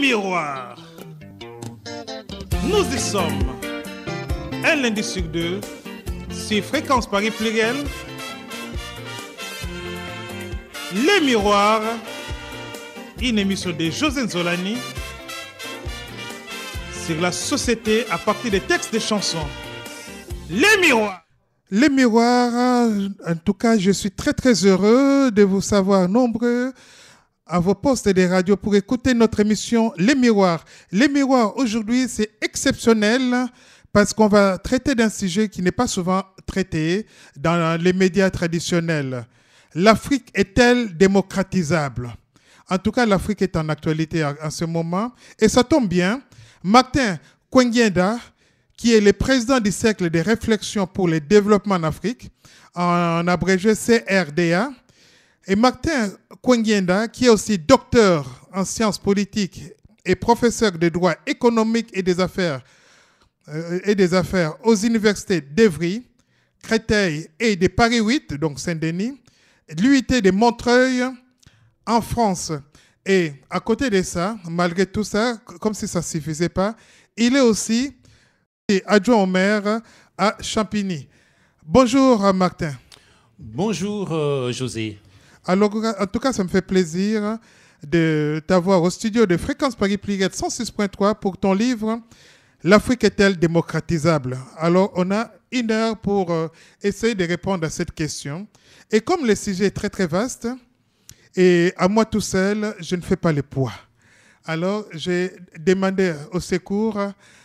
miroirs. Nous y sommes. Un lundi sur deux, sur Fréquence Paris Pluriel. Les miroirs, une émission de José Nzolani sur la société à partir des textes de chansons. Les miroirs. Les miroirs, en tout cas, je suis très très heureux de vous savoir nombreux à vos postes des radios pour écouter notre émission Les Miroirs. Les Miroirs, aujourd'hui, c'est exceptionnel parce qu'on va traiter d'un sujet qui n'est pas souvent traité dans les médias traditionnels. L'Afrique est-elle démocratisable? En tout cas, l'Afrique est en actualité en ce moment. Et ça tombe bien, Martin Kwengyenda, qui est le président du Cercle de réflexion pour le développement en Afrique, en abrégé CRDA, et Martin Kwengyenda, qui est aussi docteur en sciences politiques et professeur de droit économique et des affaires aux universités d'Evry, Créteil et de Paris 8, donc Saint-Denis, l'UIT de Montreuil en France. Et à côté de ça, malgré tout ça, comme si ça ne suffisait pas, il est aussi adjoint au maire à Champigny. Bonjour Martin. Bonjour José. Alors, en tout cas, ça me fait plaisir de t'avoir au studio de Fréquence Paris Pluriel 106.3 pour ton livre « L'Afrique est-elle démocratisable ?» Alors, on a 1 heure pour essayer de répondre à cette question. Et comme le sujet est très très vaste, et à moi tout seul, je ne fais pas le poids. Alors, j'ai demandé au secours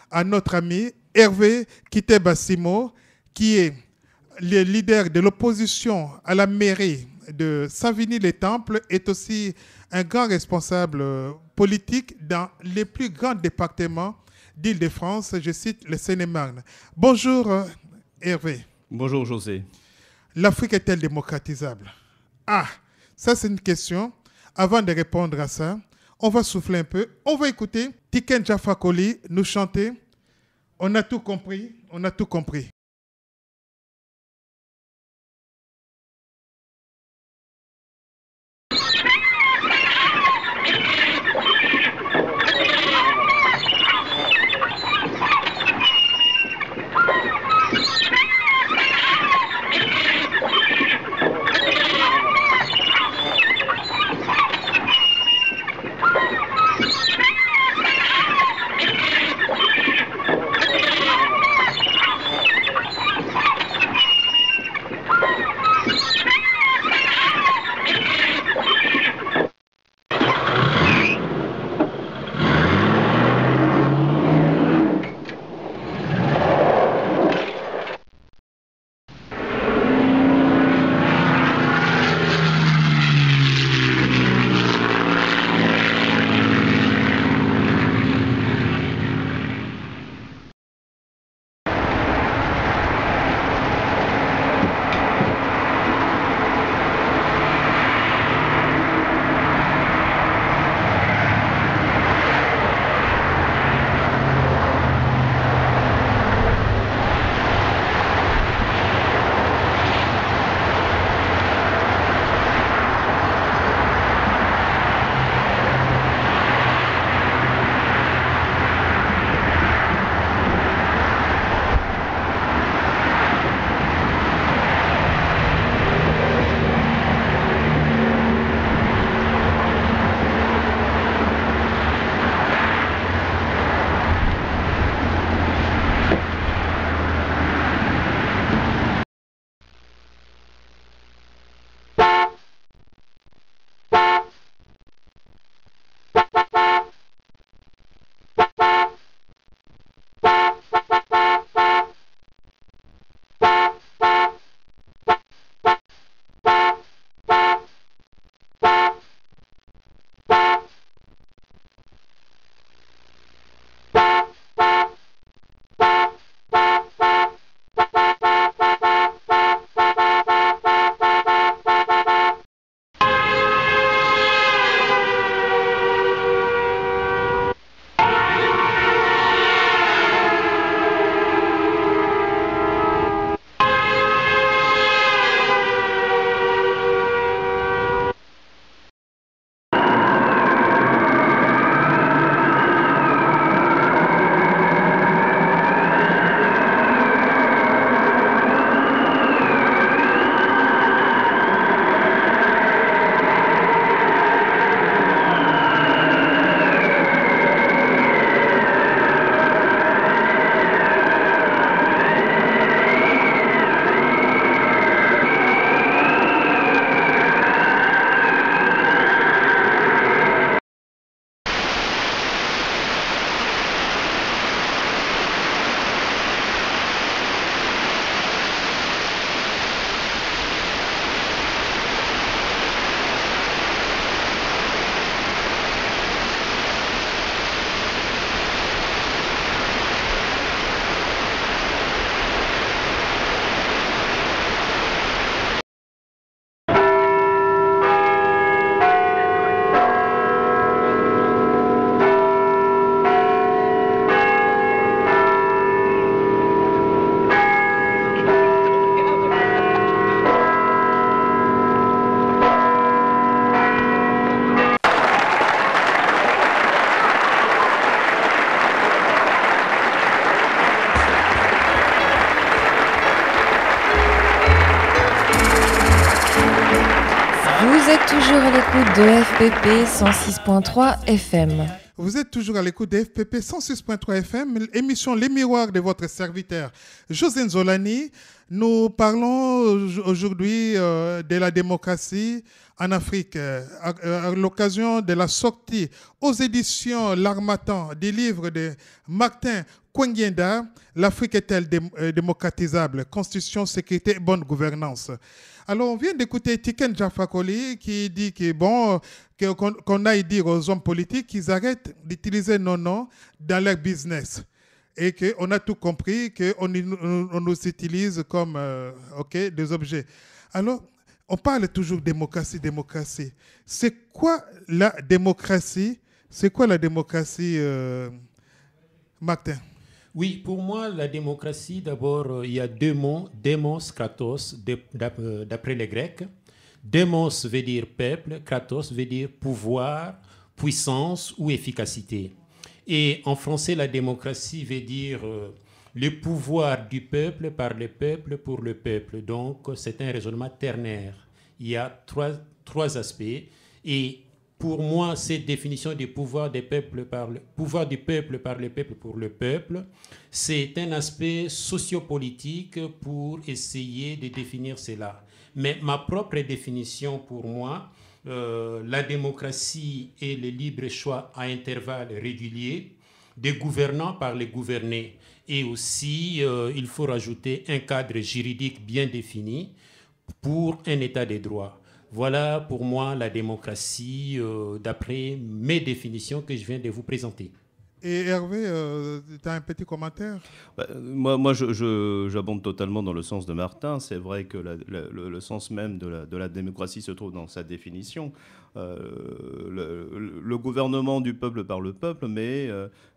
à notre ami Hervé Kiteba-Simo, qui est le leader de l'opposition à la mairie de Savigny-les-Temples, est aussi un grand responsable politique dans les plus grands départements d'Île-de-France. Je cite le Seine-et-Marne. Bonjour Hervé. Bonjour José. L'Afrique est-elle démocratisable? Ah, ça c'est une question. Avant de répondre à ça, on va souffler un peu. On va écouter Tiken Jah Fakoly nous chanter « On a tout compris, on a tout compris ». êtes toujours à l'écoute de FPP 106.3 FM. Vous êtes toujours à l'écoute de FPP 106.3 FM, émission Les Miroirs de votre serviteur José Nzolani. Nous parlons aujourd'hui de la démocratie en Afrique, à l'occasion de la sortie aux éditions L'Harmattan du livre de Martin Kwengyenda, L'Afrique est-elle démocratisable? Constitution, sécurité et bonne gouvernance. Alors, on vient d'écouter Tiken Jah Fakoly qui dit que bon, qu'on aille dire aux hommes politiques qu'ils arrêtent d'utiliser nos noms dans leur business. Et qu'on a tout compris, qu'on nous utilise comme des objets. Alors, on parle toujours démocratie, démocratie. C'est quoi la démocratie? C'est quoi la démocratie, Martin? Oui, pour moi, la démocratie, d'abord, il y a deux mots, démos, kratos, d'après les Grecs. Démos veut dire peuple, kratos veut dire pouvoir, puissance ou efficacité. Et en français, la démocratie veut dire le pouvoir du peuple par le peuple pour le peuple. Donc, c'est un raisonnement ternaire. Il y a trois aspects. Et pour moi, cette définition du pouvoir du peuple par le peuple pour le peuple, c'est un aspect sociopolitique pour essayer de définir cela. Mais ma propre définition pour moi, la démocratie est le libre choix à intervalles réguliers des gouvernants par les gouvernés. Et aussi, il faut rajouter un cadre juridique bien défini pour un état de droit. Voilà pour moi la démocratie d'après mes définitions que je viens de vous présenter. Et Hervé, tu as un petit commentaire? Moi j'abonde totalement dans le sens de Martin. C'est vrai que le sens même de la démocratie se trouve dans sa définition. Le gouvernement du peuple par le peuple, mais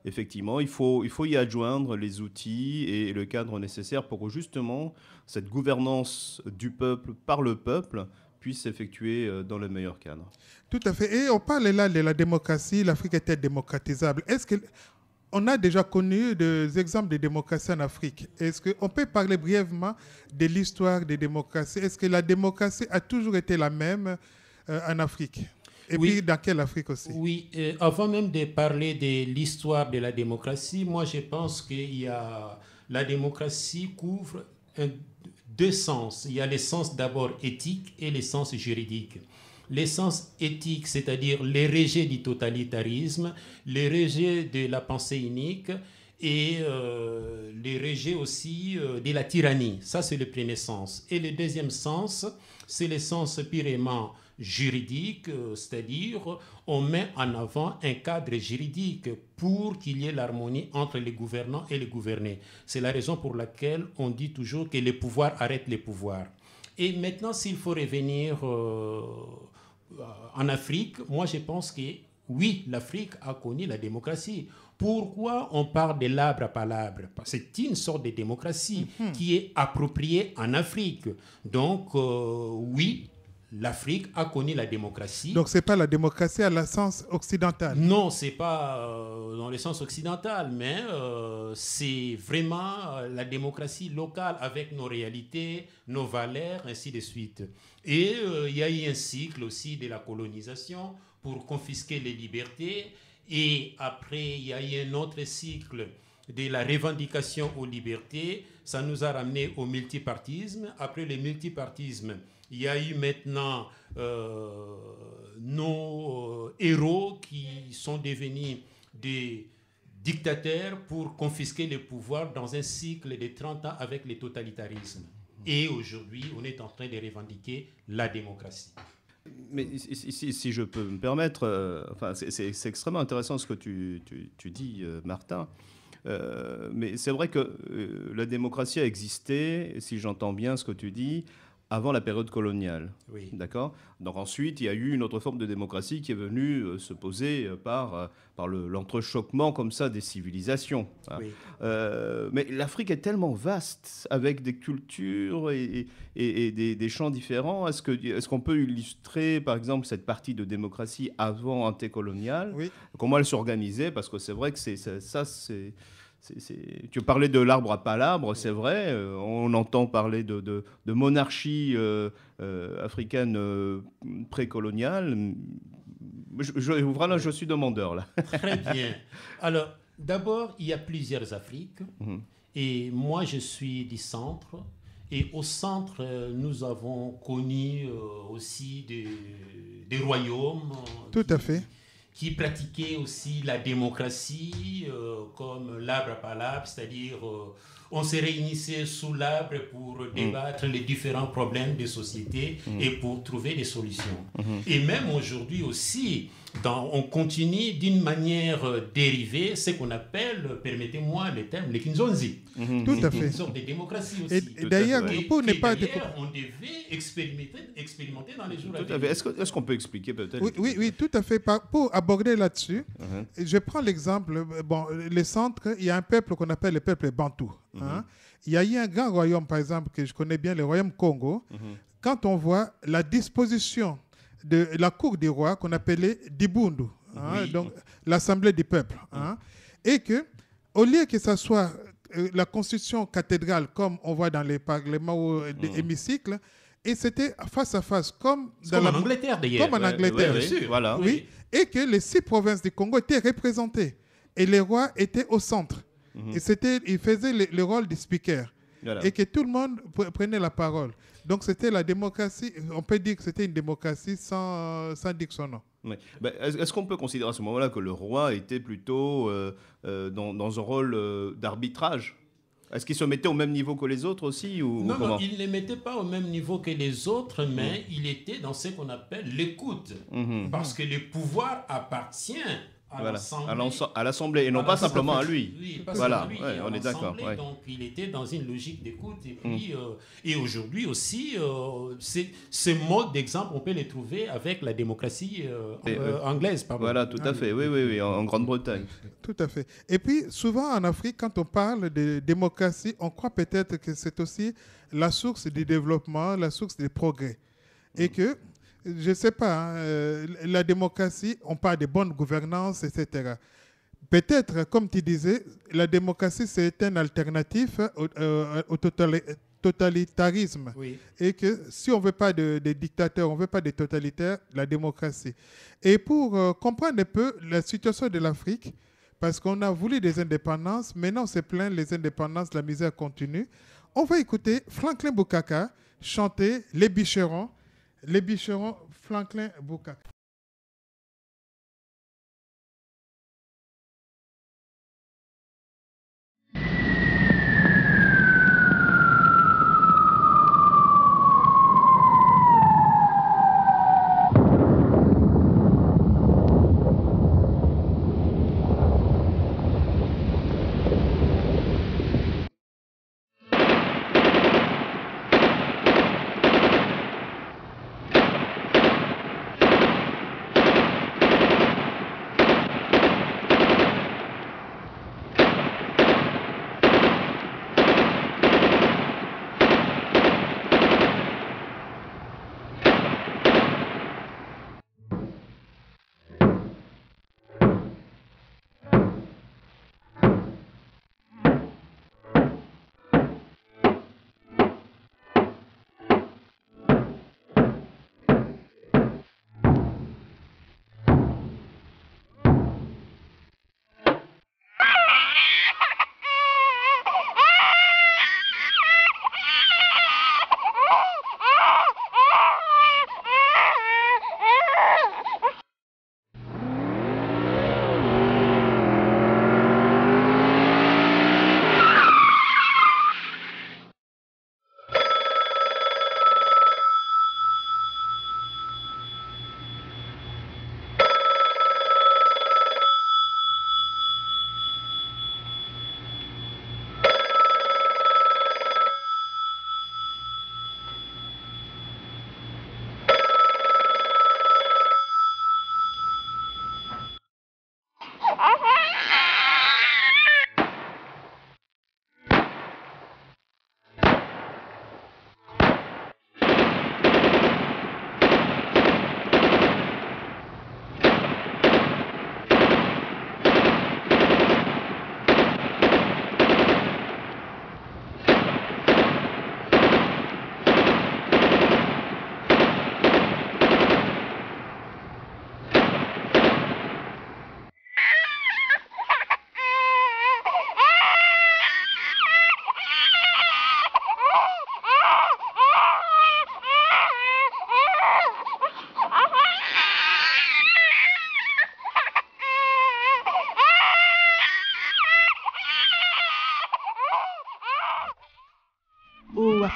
effectivement, il faut y adjoindre les outils et le cadre nécessaire pour que justement cette gouvernance du peuple par le peuple puisse s'effectuer dans le meilleur cadre. Tout à fait. Et on parle là de la démocratie, l'Afrique était démocratisable. Est-ce qu'on a déjà connu des exemples de démocratie en Afrique? Est-ce qu'on peut parler brièvement de l'histoire des démocraties? Est-ce que la démocratie a toujours été la même en Afrique? Et oui. Puis dans quelle Afrique aussi? Oui, avant même de parler de l'histoire de la démocratie, moi je pense que la démocratie couvre deux sens. Il y a le sens d'abord éthique et le sens juridique. Le sens éthique, c'est-à-dire les rejets du totalitarisme, les rejets de la pensée unique et les rejets aussi de la tyrannie. Ça, c'est le premier sens. Et le deuxième sens, c'est le sens purement juridique, c'est-à-dire on met en avant un cadre juridique pour qu'il y ait l'harmonie entre les gouvernants et les gouvernés. C'est la raison pour laquelle on dit toujours que les pouvoirs arrêtent les pouvoirs. Et maintenant, s'il faut revenir en Afrique, moi je pense que oui, l'Afrique a connu la démocratie. Pourquoi on parle de l'arbre à palabre? C'est une sorte de démocratie qui est appropriée en Afrique. Donc oui, l'Afrique a connu la démocratie. Donc, ce n'est pas la démocratie à la sens occidental? Non, ce n'est pas dans le sens occidental, mais c'est vraiment la démocratie locale avec nos réalités, nos valeurs, ainsi de suite. Et il y a eu un cycle aussi de la colonisation pour confisquer les libertés. Et après, il y a eu un autre cycle de la revendication aux libertés. Ça nous a ramené au multipartisme. Après le multipartisme, il y a eu maintenant nos héros qui sont devenus des dictateurs pour confisquer le pouvoir dans un cycle de 30 ans avec le totalitarisme. Et aujourd'hui, on est en train de revendiquer la démocratie. Mais si je peux me permettre, c'est extrêmement intéressant ce que tu dis, Martin. Mais c'est vrai que la démocratie a existé, si j'entends bien ce que tu dis, avant la période coloniale. Oui. D'accord. Donc ensuite, il y a eu une autre forme de démocratie qui est venue se poser par l'entrechoquement comme ça des civilisations. Hein. Oui. Mais l'Afrique est tellement vaste, avec des cultures et des champs différents. Est-ce qu'on peut illustrer, par exemple, cette partie de démocratie avant antécoloniale? Oui. Comment elle s'organisait? Parce que c'est vrai que Tu parlais de l'arbre à palabre, c'est vrai. On entend parler de monarchie africaine précoloniale. Voilà, je suis demandeur là. Très bien. Alors, d'abord, il y a plusieurs Afriques. Et moi, je suis du centre. Et au centre, nous avons connu aussi des royaumes. Tout à fait. Qui pratiquaient aussi la démocratie, comme l'arbre à palabre, c'est-à-dire on se réunissait sous l'arbre pour débattre les différents problèmes de société et pour trouver des solutions. Et même aujourd'hui aussi, on continue d'une manière dérivée ce qu'on appelle, permettez-moi le terme, le Kinzonzi. Tout à fait. Une sorte de démocratie aussi. Et d'ailleurs, pour ne pas... on devait expérimenter dans les jours à venir. Est-ce qu'on peut expliquer peut-être? Oui, tout à fait. Pour aborder là-dessus, je prends l'exemple, les centres, il y a un peuple qu'on appelle le peuple bantou. Il y a eu un grand royaume, par exemple, que je connais bien, le royaume Congo. Quand on voit la disposition de la cour des rois qu'on appelait Dibundu, donc l'assemblée du peuple, et que, au lieu que ça soit la constitution cathédrale, comme on voit dans les parlements ou des hémicycles, et c'était face à face, comme en Angleterre d'ailleurs. Comme en Angleterre, oui, voilà. Oui, et que les 6 provinces du Congo étaient représentées, et les rois étaient au centre. Et ils faisaient le rôle du speaker. Voilà. Et que tout le monde prenait la parole. Donc c'était la démocratie, on peut dire que c'était une démocratie sans dire son nom. Oui. Est-ce qu'on peut considérer à ce moment-là que le roi était plutôt dans un rôle d'arbitrage? Est-ce qu'il se mettait au même niveau que les autres aussi Non, il ne les mettait pas au même niveau que les autres, mais il était dans ce qu'on appelle l'écoute. Parce que le pouvoir appartient à l'Assemblée et non pas simplement à lui. Oui, voilà, lui, on est d'accord. Donc il était dans une logique d'écoute. Et puis, et aujourd'hui aussi, ce mode d'exemple, on peut les trouver avec la démocratie anglaise. Pardon. Voilà, tout à fait. Oui, en Grande-Bretagne. Tout à fait. Et puis, souvent en Afrique, quand on parle de démocratie, on croit peut-être que c'est aussi la source du développement, la source du progrès. Et que je ne sais pas, la démocratie, on parle de bonne gouvernance, etc. Peut-être, comme tu disais, la démocratie, c'est un alternatif au totalitarisme. Oui. Et que si on ne veut pas de dictateurs, on ne veut pas de totalitaires, la démocratie. Et pour comprendre un peu la situation de l'Afrique, parce qu'on a voulu des indépendances, maintenant on se plaint les indépendances, la misère continue, on va écouter Franklin Bukaka chanter Les Bûcherons, Franklin Bukaka.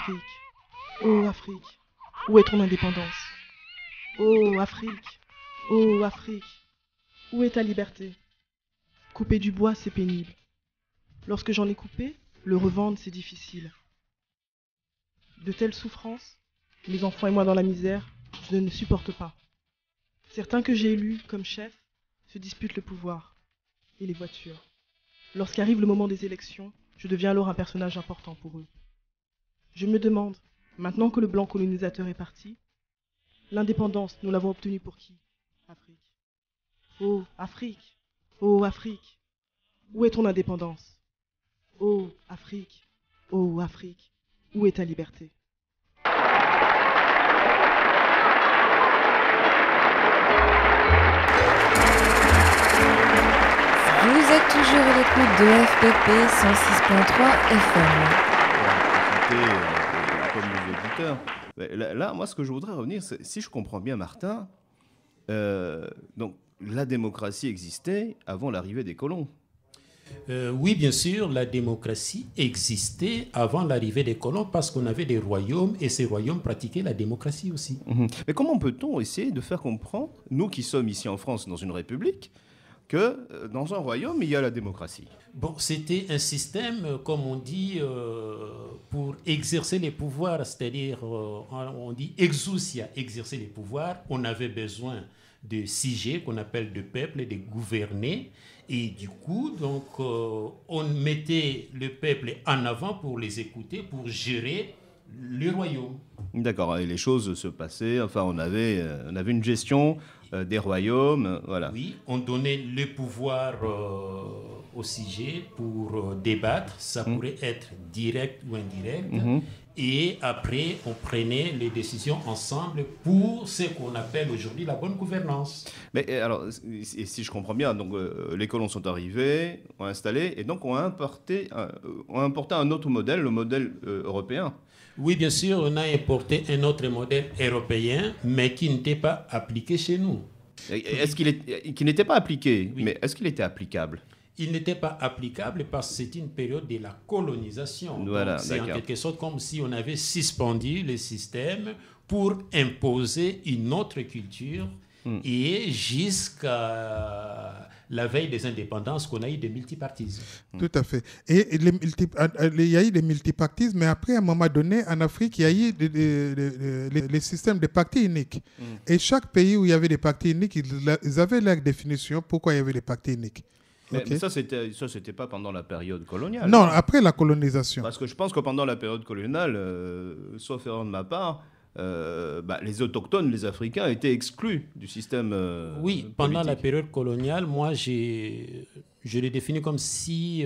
Afrique, ô Afrique, où est ton indépendance? Ô Afrique, ô Afrique, où est ta liberté? Couper du bois, c'est pénible. Lorsque j'en ai coupé, le revendre, c'est difficile. De telles souffrances, mes enfants et moi dans la misère, je ne supporte pas. Certains que j'ai élus comme chefs se disputent le pouvoir et les voitures. Lorsqu'arrive le moment des élections, je deviens alors un personnage important pour eux. Je me demande, maintenant que le blanc colonisateur est parti, l'indépendance, nous l'avons obtenue pour qui? Afrique. Oh, Afrique, oh, Afrique, où est ton indépendance? Oh, Afrique, oh, Afrique, où est ta liberté? Vous êtes toujours à l'écoute de FPP 106.3 FM. Comme les auditeurs. Là, moi, ce que je voudrais revenir, si je comprends bien, Martin, donc la démocratie existait avant l'arrivée des colons. Oui, bien sûr, la démocratie existait avant l'arrivée des colons parce qu'on avait des royaumes et ces royaumes pratiquaient la démocratie aussi. Mais comment peut-on essayer de faire comprendre, nous qui sommes ici en France dans une république, que dans un royaume, il y a la démocratie? Bon, c'était un système, comme on dit, pour exercer les pouvoirs, c'est-à-dire, on dit exousia, exercer les pouvoirs. On avait besoin de siéger, qu'on appelle de peuple, et de gouverner. Et du coup, donc, on mettait le peuple en avant pour les écouter, pour gérer le royaume. D'accord, et les choses se passaient, enfin, on avait une gestion des royaumes, voilà. Oui, on donnait le pouvoir au sujet pour débattre, ça pourrait être direct ou indirect, et après on prenait les décisions ensemble pour ce qu'on appelle aujourd'hui la bonne gouvernance. Mais alors, si je comprends bien, donc les colons sont arrivés, ont installé, et donc ont importé un autre modèle, le modèle européen. Oui, bien sûr, on a importé un autre modèle européen, mais qui n'était pas appliqué chez nous. Qui n'était pas appliqué, Oui. mais est-ce qu'il était applicable? Il n'était pas applicable parce que c'était une période de la colonisation. Voilà, donc, c'est en d'accord. quelque sorte comme si on avait suspendu le système pour imposer une autre culture et jusqu'à la veille des indépendances qu'on a eu des multipartismes. Tout à fait. Et il y a eu des multipartismes, mais après, à un moment donné, en Afrique, il y a eu les systèmes de partis uniques. Et chaque pays où il y avait des partis uniques, ils avaient leur définition pourquoi il y avait des partis uniques. Mais ça, c'était pas pendant la période coloniale. Non, après la colonisation. Parce que je pense que pendant la période coloniale, sauf erreur de ma part, les autochtones, les Africains, étaient exclus du système Oui, pendant la politique. période coloniale, moi, je l'ai défini comme si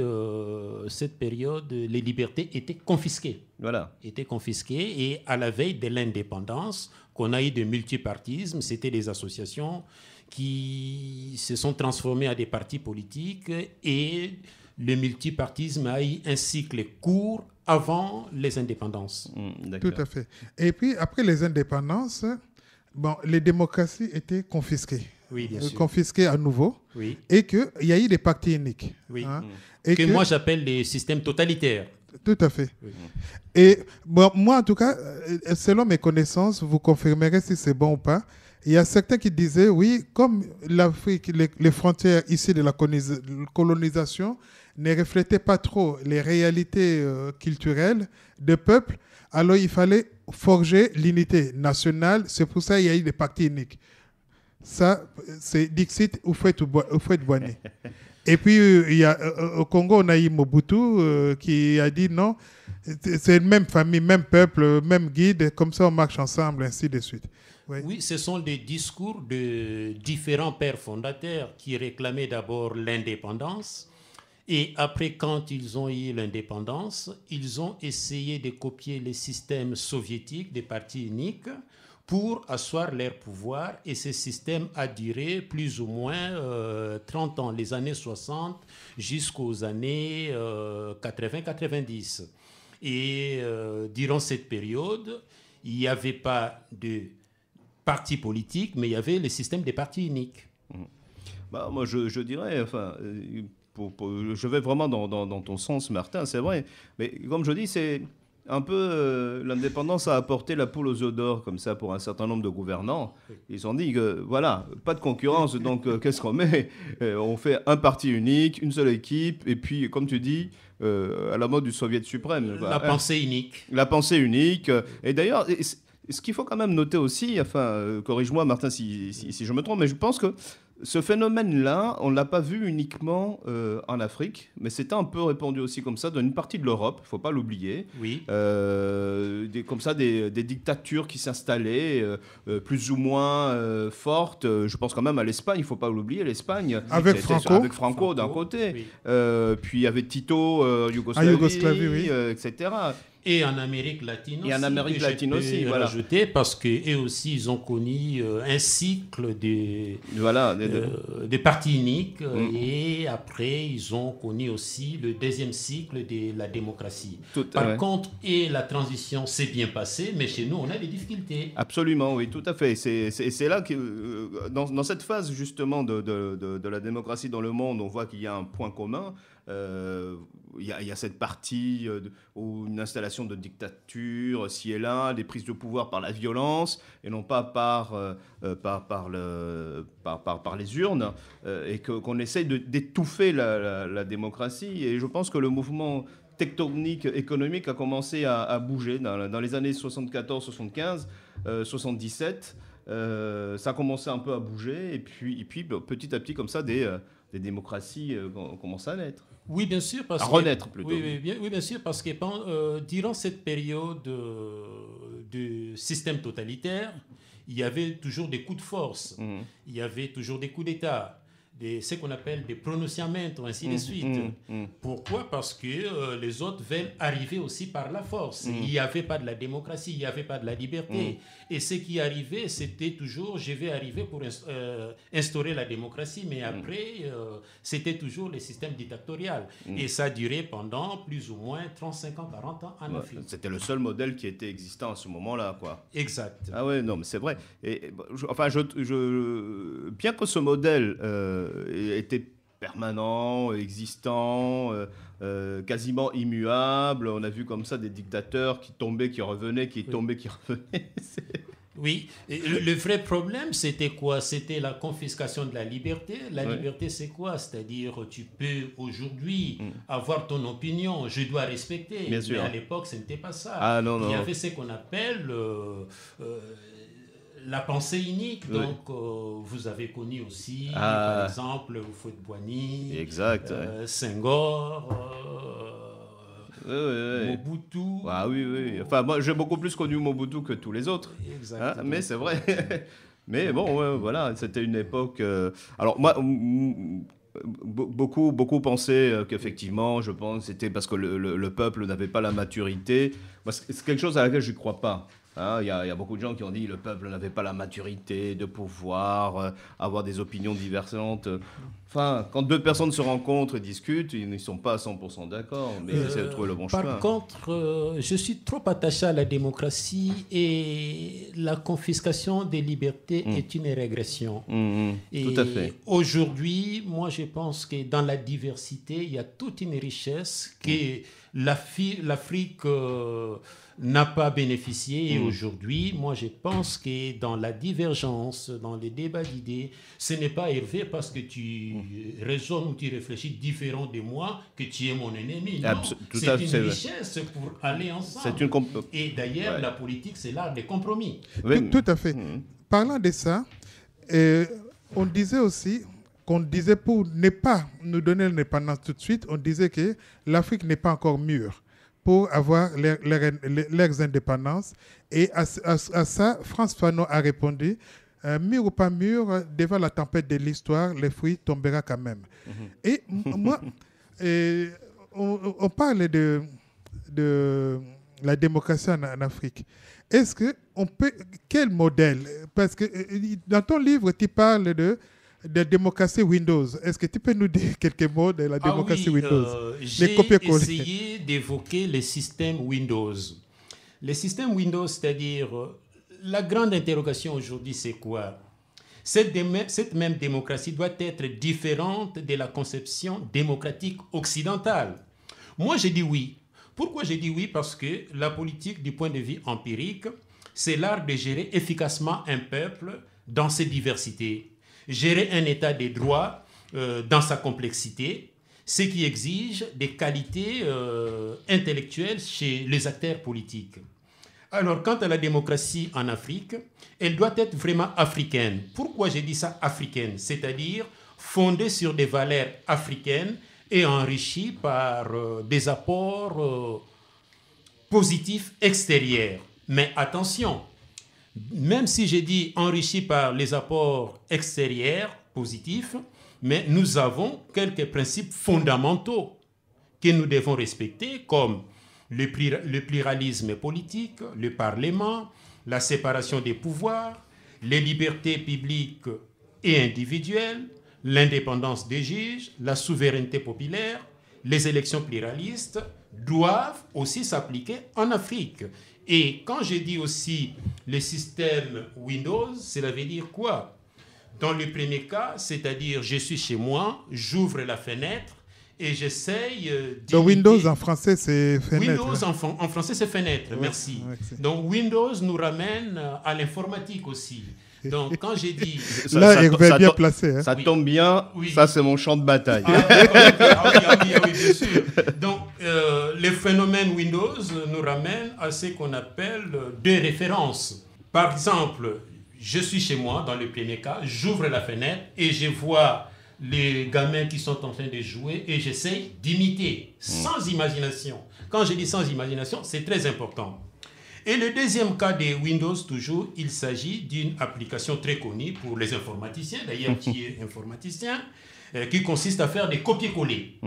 cette période, les libertés étaient confisquées. Voilà. Étaient confisquées et à la veille de l'indépendance, qu'on a eu de multipartisme, c'était des associations qui se sont transformées en des partis politiques et le multipartisme a eu un cycle court avant les indépendances. Tout à fait. Et puis, après les indépendances, les démocraties étaient confisquées. Oui, bien sûr. Confisquées à nouveau. Oui. Et qu'il y a eu des partis uniques. Oui. Et que moi j'appelle les systèmes totalitaires. Tout à fait. Oui. Et moi, en tout cas, selon mes connaissances, vous confirmerez si c'est bon ou pas, il y a certains qui disaient, oui, comme l'Afrique, les frontières ici de la colonisation ne reflétaient pas trop les réalités culturelles des peuples, alors il fallait forger l'unité nationale. C'est pour ça qu'il y a eu des partis uniques. Ça, c'est Dixit Houphouët-Boigny. Et puis, au Congo, on a eu Mobutu qui a dit non, c'est une même famille, même peuple, même guide, comme ça on marche ensemble, ainsi de suite. Oui, ce sont des discours de différents pères fondateurs qui réclamaient d'abord l'indépendance. Et après, quand ils ont eu l'indépendance, ils ont essayé de copier les systèmes soviétiques des partis uniques pour asseoir leur pouvoir. Et ce système a duré plus ou moins 30 ans, les années 60 jusqu'aux années 80-90. Et durant cette période, il n'y avait pas de partis politiques, mais il y avait le système des partis uniques. Moi, je dirais, enfin, je vais vraiment dans ton sens, Martin, c'est vrai. Mais comme je dis, un peu, l'indépendance a apporté la poule aux œufs d'or, comme ça, pour un certain nombre de gouvernants. Ils ont dit que, voilà, pas de concurrence, donc qu'est-ce qu'on met? On fait un parti unique, une seule équipe, et puis, comme tu dis, à la mode du Soviet suprême. La pensée unique. La pensée unique. Et d'ailleurs, ce qu'il faut quand même noter aussi, enfin, corrige-moi Martin si je me trompe, mais je pense que ce phénomène-là, on ne l'a pas vu uniquement en Afrique, mais c'était un peu répandu aussi comme ça dans une partie de l'Europe, il ne faut pas l'oublier. Oui. Comme ça, des dictatures qui s'installaient, plus ou moins fortes. Je pense quand même à l'Espagne, il ne faut pas l'oublier, l'Espagne. Avec Franco d'un côté. Oui. Puis il y avait Tito, Yougoslavie, oui. Etc. Et en Amérique latine aussi. Et en Amérique latine aussi, voilà. Rajouter, parce qu'eux aussi, ils ont connu un cycle des partis uniques. Et après, ils ont connu aussi le deuxième cycle de la démocratie. Par contre, la transition s'est bien passée, mais chez nous, on a des difficultés. Absolument, oui, tout à fait. C'est là que, dans cette phase, justement, de la démocratie dans le monde, on voit qu'il y a un point commun. Il y a cette partie où une installation de dictature, ci et là, des prises de pouvoir par la violence et non pas par les urnes, et qu'on essaye d'étouffer la démocratie. Et je pense que le mouvement tectonique économique a commencé à bouger dans les années 74, 75, 77. Ça a commencé un peu à bouger et puis petit à petit comme ça des démocraties commencent à naître. Oui, bien sûr. À renaître plutôt. Oui, bien sûr, parce que durant cette période de système totalitaire, il y avait toujours des coups de force, il y avait toujours des coups d'État, ce qu'on appelle des pronunciaments, ainsi de suite. Pourquoi? Parce que les autres veulent arriver aussi par la force. Il n'y avait pas de la démocratie, il n'y avait pas de la liberté. Et ce qui arrivait, c'était toujours, je vais arriver pour instaurer la démocratie, mais après, c'était toujours le système dictatorial. Et ça a duré pendant plus ou moins 35 ans, 40 ans en Afrique. C'était le seul modèle qui était existant à ce moment-là, quoi. Exact. Ah ouais, non, mais c'est vrai. Et, bien que ce modèle était permanent, existant, quasiment immuable. On a vu comme ça des dictateurs qui tombaient, qui revenaient, qui tombaient, qui revenaient. Oui, et le vrai problème, c'était quoi? C'était la confiscation de la liberté. La liberté, c'est quoi? C'est-à-dire, tu peux aujourd'hui avoir ton opinion, je dois respecter. Bien sûr. Mais à l'époque, ce n'était pas ça. Ah, non, Il y avait ce qu'on appelle la pensée unique. Donc, vous avez connu aussi, par exemple, Houphouët-Boigny, Senghor, Mobutu. Ah oui. Enfin, moi, j'ai beaucoup plus connu Mobutu que tous les autres. Exactement. Mais c'est vrai. Mais bon, voilà, c'était une époque... Alors, moi... Beaucoup pensaient qu'effectivement, je pense, c'était parce que le peuple n'avait pas la maturité. Moi, c'est quelque chose à laquelle je ne crois pas. Il y a beaucoup de gens qui ont dit que le peuple n'avait pas la maturité de pouvoir avoir des opinions divergentes. Enfin, quand deux personnes se rencontrent et discutent, ils ne sont pas à 100% d'accord, mais ils essaient de trouver le bon chemin. Par contre, je suis trop attaché à la démocratie et la confiscation des libertés est une régression. Et tout à fait. Aujourd'hui, moi, je pense que dans la diversité, il y a toute une richesse que l'Afrique n'a pas bénéficié. Et aujourd'hui, moi, je pense que dans la divergence, dans les débats d'idées, ce n'est pas Hervé parce que tu raisonnes ou tu réfléchis différent de moi que tu es mon ennemi. Non, c'est une richesse pour aller ensemble. Et d'ailleurs, la politique, c'est l'art des compromis. Tout à fait. Parlant de ça, on disait aussi qu'on disait pour ne pas nous donner l'indépendance tout de suite, on disait que l'Afrique n'est pas encore mûre pour avoir leurs indépendances. Et à ça, Frantz Fanon a répondu, mûr ou pas mûr, devant la tempête de l'histoire, les fruits tomberont quand même. Et moi, on parle de la démocratie en Afrique. Est-ce qu'on peut... Quel modèle? Parce que dans ton livre, tu parles de démocratie Windows. Est-ce que tu peux nous dire quelques mots de la démocratie Windows? J'ai essayé d'évoquer le système Windows. Le système Windows, c'est-à-dire, la grande interrogation aujourd'hui, c'est quoi? Cette même démocratie doit être différente de la conception démocratique occidentale. Moi, je dis oui. Pourquoi j'ai dit oui? Parce que la politique, du point de vue empirique, c'est l'art de gérer efficacement un peuple dans ses diversités. Gérer un état des droits dans sa complexité, ce qui exige des qualités intellectuelles chez les acteurs politiques. Alors, quant à la démocratie en Afrique, elle doit être vraiment africaine. Pourquoi j'ai dit ça africaine? C'est-à-dire fondée sur des valeurs africaines et enrichie par des apports positifs extérieurs. Mais attention, même si j'ai dit enrichie par les apports extérieurs positifs, mais nous avons quelques principes fondamentaux que nous devons respecter, comme le pluralisme politique, le Parlement, la séparation des pouvoirs, les libertés publiques et individuelles, l'indépendance des juges, la souveraineté populaire, les élections pluralistes doivent aussi s'appliquer en Afrique. Et quand je dis aussi le système Windows, cela veut dire quoi? Dans le premier cas, c'est-à-dire je suis chez moi, j'ouvre la fenêtre et j'essaye Donc Windows en français, c'est fenêtre. Windows en français, c'est fenêtre, merci. Donc Windows nous ramène à l'informatique aussi. Donc quand j'ai dit... Là, il est bien placé. Hein. Ça tombe bien, oui. Ça c'est mon champ de bataille. Oui, bien sûr. Donc les phénomènes Windows nous ramènent à ce qu'on appelle deux références. Par exemple, je suis chez moi, dans le premier cas, j'ouvre la fenêtre et je vois les gamins qui sont en train de jouer et j'essaye d'imiter, sans imagination. Quand je dis sans imagination, c'est très important. Et le deuxième cas de Windows, toujours, il s'agit d'une application très connue pour les informaticiens, d'ailleurs qui est informaticien, qui consiste à faire des copier-coller.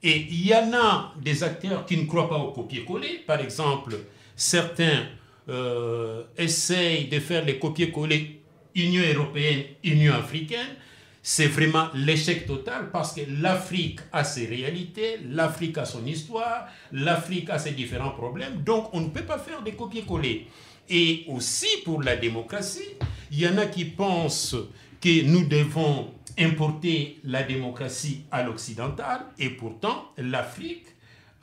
Et il y en a des acteurs qui ne croient pas au copier-coller. Par exemple, certains essayent de faire les copier-coller Union européenne, Union africaine. C'est vraiment l'échec total parce que l'Afrique a ses réalités, l'Afrique a son histoire, l'Afrique a ses différents problèmes. Donc, on ne peut pas faire des copier-coller. Et aussi, pour la démocratie, il y en a qui pensent que nous devons importer la démocratie à l'occidental. Et pourtant, l'Afrique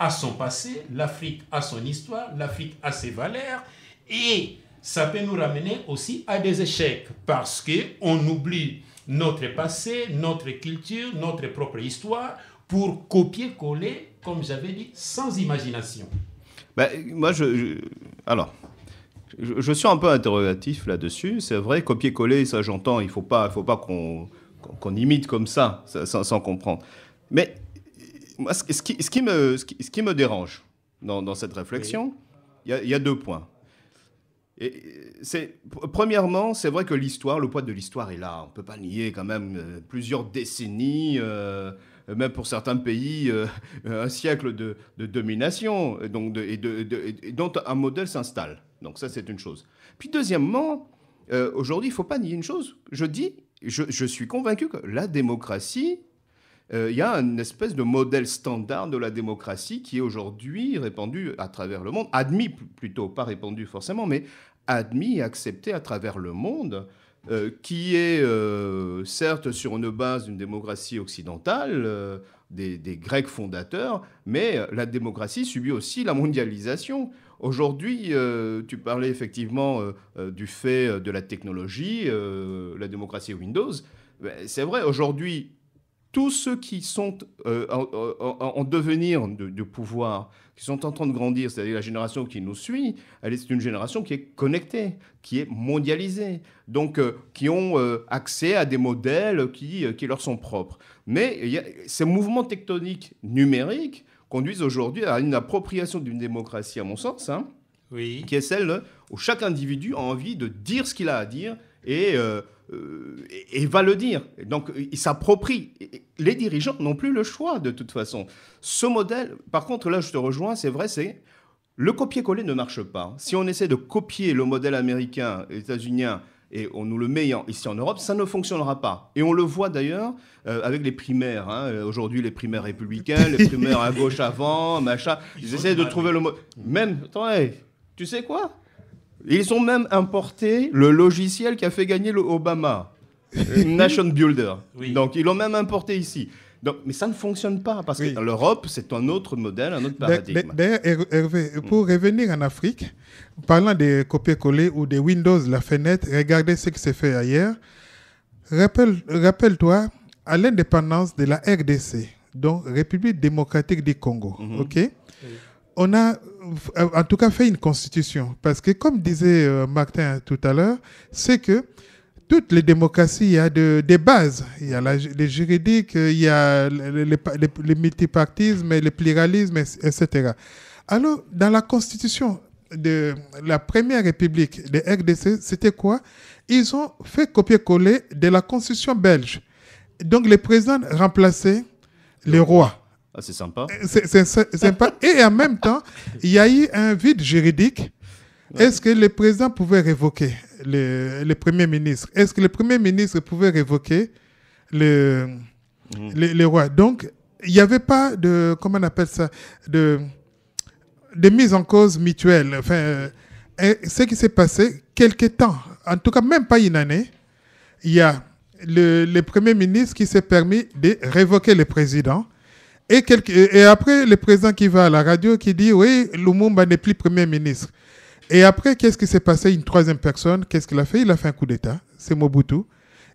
a son passé, l'Afrique a son histoire, l'Afrique a ses valeurs. Et ça peut nous ramener aussi à des échecs parce qu'on oublie notre passé, notre culture, notre propre histoire, pour copier-coller, comme j'avais dit, sans imagination. Moi, je suis un peu interrogatif là-dessus. C'est vrai, copier-coller, ça j'entends, il ne faut pas qu'on imite comme ça, sans comprendre. Mais moi, ce qui me dérange dans cette réflexion, il y a 2 points. Premièrement, c'est vrai que l'histoire, le poids de l'histoire est là. On ne peut pas nier quand même plusieurs décennies, même pour certains pays, un siècle de domination, et dont un modèle s'installe. Donc ça, c'est une chose. Puis deuxièmement, aujourd'hui, il ne faut pas nier une chose. Je suis convaincu que la démocratie, il y a une espèce de modèle standard de la démocratie qui est aujourd'hui répandu à travers le monde, admis plutôt, pas répandu forcément, mais admis et accepté à travers le monde, qui est certes sur une base d'une démocratie occidentale, des Grecs fondateurs, mais la démocratie subit aussi la mondialisation. Aujourd'hui, tu parlais effectivement du fait de la technologie, la démocratie Windows. C'est vrai, aujourd'hui, tous ceux qui sont en devenir de pouvoir, qui sont en train de grandir, c'est-à-dire la génération qui nous suit, c'est une génération qui est connectée, qui est mondialisée, donc qui ont accès à des modèles qui leur sont propres. Mais ces mouvements tectoniques numériques conduisent aujourd'hui à une appropriation d'une démocratie, à mon sens, oui, qui est celle où chaque individu a envie de dire ce qu'il a à dire et va le dire. Donc, il s'approprie. Les dirigeants n'ont plus le choix, de toute façon. Ce modèle, par contre, là, je te rejoins, c'est vrai, le copier-coller ne marche pas. Si on essaie de copier le modèle américain, états-unien, et on nous le met ici en Europe, ça ne fonctionnera pas. Et on le voit d'ailleurs avec les primaires. Aujourd'hui, les primaires républicains, les primaires à gauche avant, machin. Ils essaient de trouver le mot. Même, attendez, tu sais quoi ? Ils ont même importé le logiciel qui a fait gagner le Obama, Nation Builder. Oui. Donc, ils l'ont même importé ici. Donc, mais ça ne fonctionne pas, parce que l'Europe, c'est un autre modèle, un autre paradigme. D'ailleurs, Hervé, pour revenir en Afrique, parlant des copier-coller ou des Windows, la fenêtre, regardez ce qui s'est fait ailleurs. Rappelle-toi, à l'indépendance de la RDC, donc République démocratique du Congo, ok? On a en tout cas fait une constitution, parce que comme disait Martin tout à l'heure, c'est que toutes les démocraties, il y a des bases. Il y a les juridiques, il y a les multipartismes, les pluralismes, etc. Alors, dans la constitution de la première république de RDC, c'était quoi? Ils ont fait copier-coller de la constitution belge. Donc, les présidents remplaçaient les rois. Ah, c'est sympa. C'est sympa. Et en même temps, il y a eu un vide juridique. Est-ce que le président pouvait révoquer le premier ministre? Est-ce que le premier ministre pouvait révoquer le roi? Donc, il n'y avait pas de, comment on appelle ça, de mise en cause mutuelle. Enfin, ce qui s'est passé, quelque temps, en tout cas même pas une année, il y a le premier ministre qui s'est permis de révoquer le président. Et après, le président qui va à la radio qui dit, oui, Lumumba n'est plus premier ministre. Et après, qu'est-ce qui s'est passé? Une troisième personne, qu'est-ce qu'il a fait? Il a fait un coup d'État, c'est Mobutu.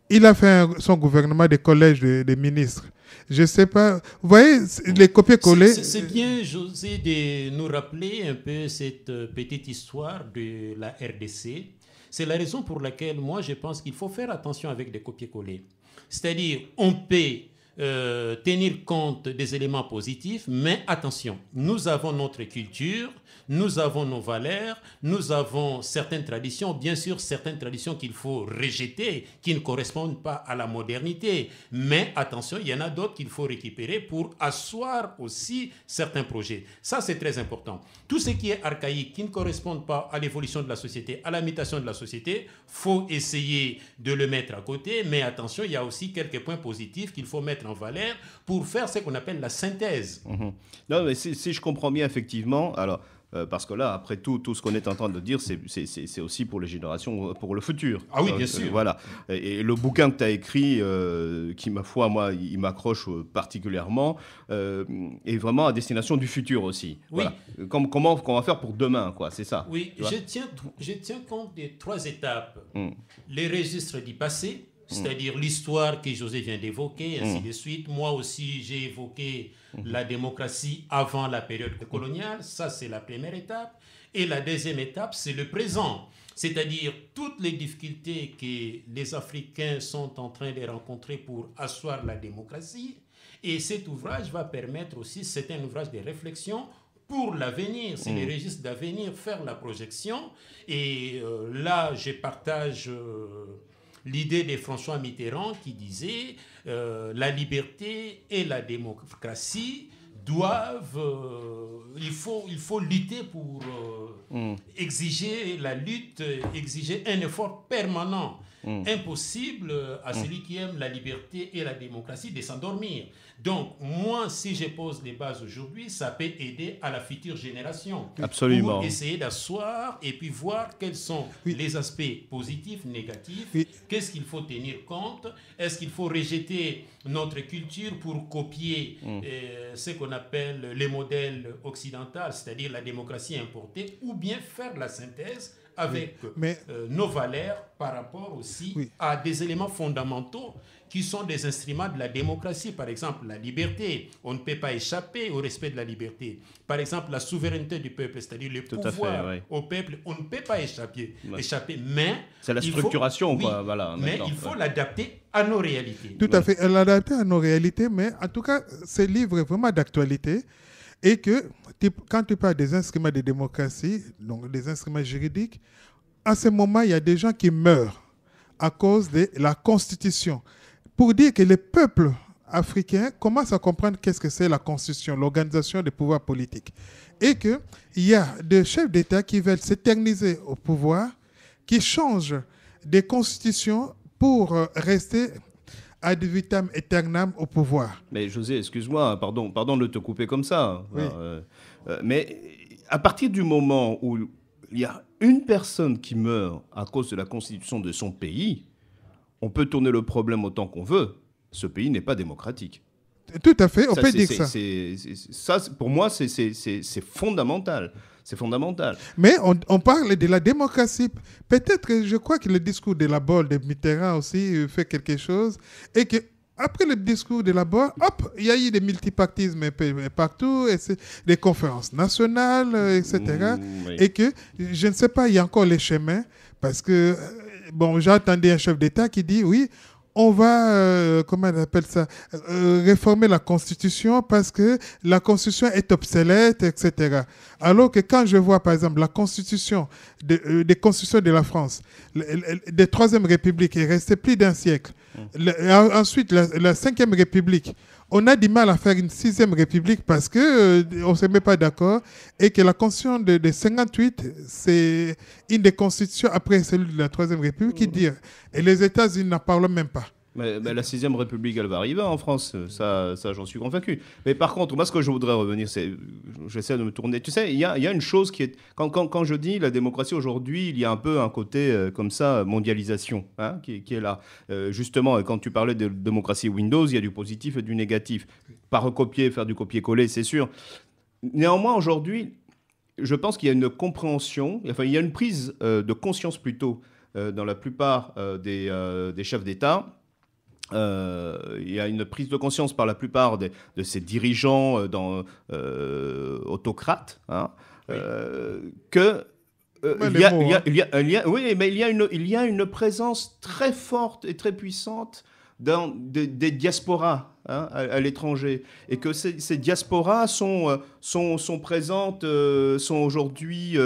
Il a fait son gouvernement des collèges de ministres. Je ne sais pas. Vous voyez, les copier-coller. C'est bien, José, de nous rappeler un peu cette petite histoire de la RDC. C'est la raison pour laquelle, moi, je pense qu'il faut faire attention avec des copier-coller. C'est-à-dire, on peut tenir compte des éléments positifs, mais attention, nous avons notre culture, nous avons nos valeurs, nous avons certaines traditions, bien sûr certaines traditions qu'il faut rejeter, qui ne correspondent pas à la modernité, mais attention, il y en a d'autres qu'il faut récupérer pour asseoir aussi certains projets. Ça, c'est très important. Tout ce qui est archaïque, qui ne correspond pas à l'évolution de la société, à la mutation de la société, faut essayer de le mettre à côté, mais attention, il y a aussi quelques points positifs qu'il faut mettre en valeur pour faire ce qu'on appelle la synthèse. Non, mais si je comprends bien, effectivement, alors, parce que là, après tout ce qu'on est en train de dire, c'est aussi pour les générations, pour le futur. Ah oui, bien sûr. Voilà. Et le bouquin que tu as écrit, qui, ma foi, moi, il m'accroche particulièrement, est vraiment à destination du futur aussi. Oui. Voilà. Comment on va faire pour demain, quoi, c'est ça. Oui, je tiens compte des 3 étapes. Les registres du passé, c'est-à-dire l'histoire que José vient d'évoquer, ainsi de suite. Moi aussi, j'ai évoqué la démocratie avant la période coloniale. Ça, c'est la première étape. Et la deuxième étape, c'est le présent. C'est-à-dire toutes les difficultés que les Africains sont en train de rencontrer pour asseoir la démocratie. Et cet ouvrage va permettre aussi, c'est un ouvrage de réflexion pour l'avenir, c'est les registres d'avenir, faire la projection. Et là, je partage l'idée de François Mitterrand qui disait la liberté et la démocratie doivent, il faut lutter pour exiger la lutte, exiger un effort permanent. Impossible à celui qui aime la liberté et la démocratie de s'endormir. Donc, moi, si je pose les bases aujourd'hui, ça peut aider à la future génération. Absolument. Pour essayer d'asseoir et puis voir quels sont les aspects positifs, négatifs. Qu'est-ce qu'il faut tenir compte? Est-ce qu'il faut rejeter notre culture pour copier ce qu'on appelle les modèles occidentaux, c'est-à-dire la démocratie importée, ou bien faire la synthèse avec nos valeurs par rapport aussi à des éléments fondamentaux qui sont des instruments de la démocratie. Par exemple, la liberté. On ne peut pas échapper au respect de la liberté. Par exemple, la souveraineté du peuple, c'est-à-dire le pouvoir au peuple, on ne peut pas échapper. Mais c'est la structuration, quoi. Voilà, mais il faut l'adapter à nos réalités. Tout à fait, l'adapter à nos réalités, mais en tout cas, ce livre est vraiment d'actualité. Et que quand tu parles des instruments de démocratie, donc des instruments juridiques, à ce moment, il y a des gens qui meurent à cause de la Constitution. Pour dire que les peuples africains commencent à comprendre qu'est-ce que c'est la Constitution, l'organisation des pouvoirs politiques. Et qu'il y a des chefs d'État qui veulent s'éterniser au pouvoir, qui changent des constitutions pour rester ad vitam aeternam au pouvoir. Mais José, excuse-moi, pardon de te couper comme ça. Oui. Mais à partir du moment où il y a une personne qui meurt à cause de la constitution de son pays, on peut tourner le problème autant qu'on veut. Ce pays n'est pas démocratique. Tout à fait, on peut dire ça. Ça, pour moi, c'est fondamental. C'est fondamental. Mais on parle de la démocratie. Peut-être que je crois que le discours de Laborde, de Mitterrand aussi, fait quelque chose. Et que après le discours de Laborde, hop, il y a eu des multipartismes partout, et des conférences nationales, etc. Oui. Et que, je ne sais pas, il y a encore les chemins. Parce que, bon, j'ai entendu un chef d'État qui dit, oui, on va, comment on appelle ça, réformer la Constitution parce que la Constitution est obsolète, etc. Alors que quand je vois, par exemple, la Constitution, des constitutions de la France, des Troisième République est restée plus d'un siècle. Ensuite, la Cinquième République, on a du mal à faire une Sixième République parce qu'on ne se met pas d'accord et que la Constitution de 58, c'est une des constitutions après celle de la Troisième République qui dit, et les États-Unis n'en parlent même pas. Mais la Sixième République, elle va arriver en France, ça j'en suis convaincu. Mais par contre, moi, ce que je voudrais revenir, c'est, j'essaie de me tourner. Tu sais, il y a une chose qui est, quand je dis la démocratie aujourd'hui, il y a un peu un côté comme ça, mondialisation, hein, qui est là. Justement, quand tu parlais de démocratie Windows, il y a du positif et du négatif. Pas recopier, faire du copier-coller, c'est sûr. Néanmoins, aujourd'hui, je pense qu'il y a une compréhension, enfin, il y a une prise de conscience plutôt dans la plupart des chefs d'État. Il y a une prise de conscience par la plupart de ces dirigeants autocrates, hein, Oui. que il y a une présence très forte et très puissante dans des diasporas, hein, à l'étranger, et que ces diasporas sont présentes, sont aujourd'hui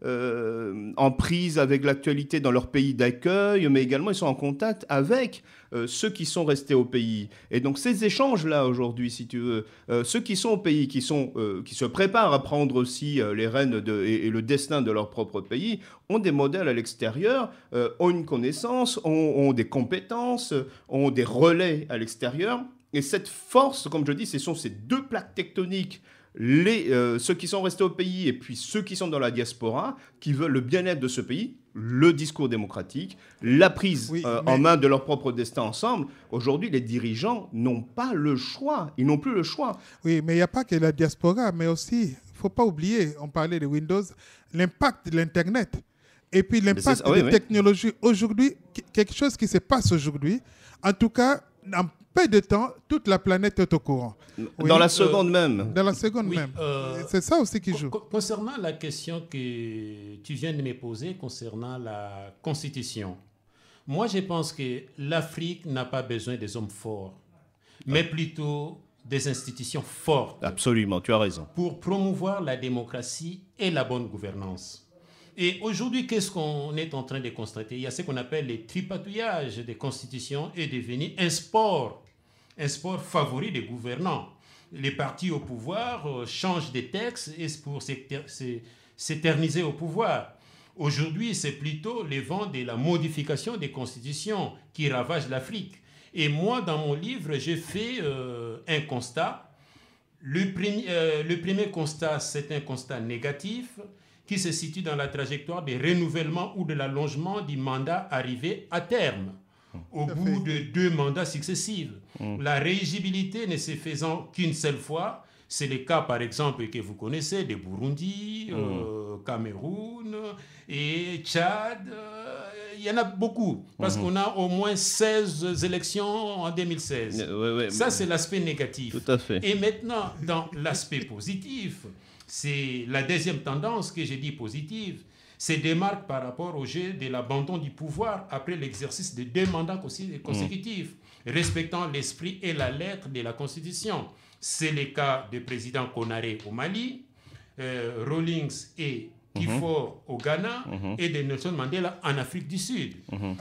en prise avec l'actualité dans leur pays d'accueil, mais également ils sont en contact avec ceux qui sont restés au pays. Et donc ces échanges-là aujourd'hui, si tu veux, ceux qui sont au pays, qui se préparent à prendre aussi les rênes et le destin de leur propre pays, ont des modèles à l'extérieur, ont une connaissance, ont des compétences, ont des relais à l'extérieur. Et cette force, comme je dis, ce sont ces deux plaques tectoniques, ceux qui sont restés au pays et puis ceux qui sont dans la diaspora, qui veulent le bien-être de ce pays, le discours démocratique, la prise en main de leur propre destin ensemble. Aujourd'hui, les dirigeants n'ont pas le choix. Ils n'ont plus le choix. Oui, mais il n'y a pas que la diaspora, mais aussi, il ne faut pas oublier, on parlait de Windows, l'impact de l'Internet. Et puis l'impact des technologies. Aujourd'hui, quelque chose qui se passe aujourd'hui, en tout cas, en peu de temps, toute la planète est au courant. Dans la seconde même. Dans la seconde même. C'est ça aussi qui joue. Concernant la question que tu viens de me poser, concernant la Constitution, moi je pense que l'Afrique n'a pas besoin des hommes forts, mais plutôt des institutions fortes. Absolument, tu as raison. Pour promouvoir la démocratie et la bonne gouvernance. Et aujourd'hui, qu'est-ce qu'on est en train de constater? Il y a ce qu'on appelle les tripatouillages des constitutions est devenu un sport favori des gouvernants. Les partis au pouvoir changent des textes pour s'éterniser au pouvoir. Aujourd'hui, c'est plutôt les vents de la modification des constitutions qui ravagent l'Afrique. Et moi, dans mon livre, j'ai fait un constat. Le premier constat, c'est un constat négatif qui se situe dans la trajectoire des renouvellements ou de l'allongement du mandat arrivé à terme, au bout de 2 mandats successifs. La rééligibilité ne se faisant qu'une seule fois, c'est le cas par exemple que vous connaissez de Burundi, Cameroun et Tchad. Il y en a beaucoup, parce qu'on a au moins 16 élections en 2016. Ça, c'est l'aspect négatif. Tout à fait. Et maintenant, dans l'aspect positif, c'est la deuxième tendance que j'ai dit positive, se démarque par rapport au jeu de l'abandon du pouvoir après l'exercice de 2 mandats consécutifs, respectant l'esprit et la lettre de la Constitution. C'est le cas du président Konaré au Mali, Rawlings et Kifor au Ghana et de Nelson Mandela en Afrique du Sud. Donc,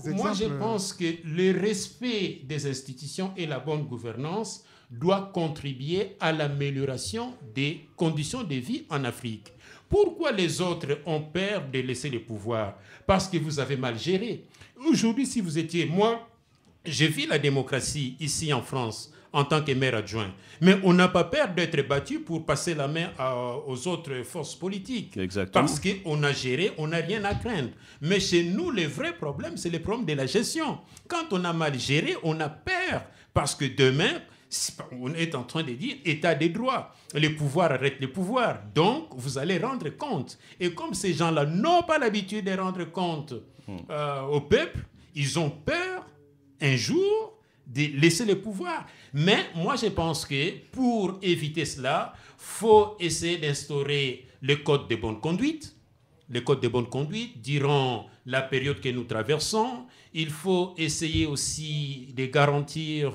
moi, je pense que le respect des institutions et la bonne gouvernance doit contribuer à l'amélioration des conditions de vie en Afrique. Pourquoi les autres ont peur de laisser le pouvoir? Parce que vous avez mal géré. Aujourd'hui, si vous étiez... Moi, j'ai vu la démocratie ici en France en tant que maire adjoint. Mais on n'a pas peur d'être battu pour passer la main aux autres forces politiques. Exactement. Parce qu'on a géré, on n'a rien à craindre. Mais chez nous, le vrai problème, c'est le problème de la gestion. Quand on a mal géré, on a peur. Parce que demain... On est en train de dire état des droits. Les pouvoirs arrêtent les pouvoirs. Donc, vous allez rendre compte. Et comme ces gens-là n'ont pas l'habitude de rendre compte au peuple, ils ont peur un jour de laisser le pouvoir. Mais moi, je pense que pour éviter cela, il faut essayer d'instaurer le code de bonne conduite. Le code de bonne conduite durant la période que nous traversons. Il faut essayer aussi de garantir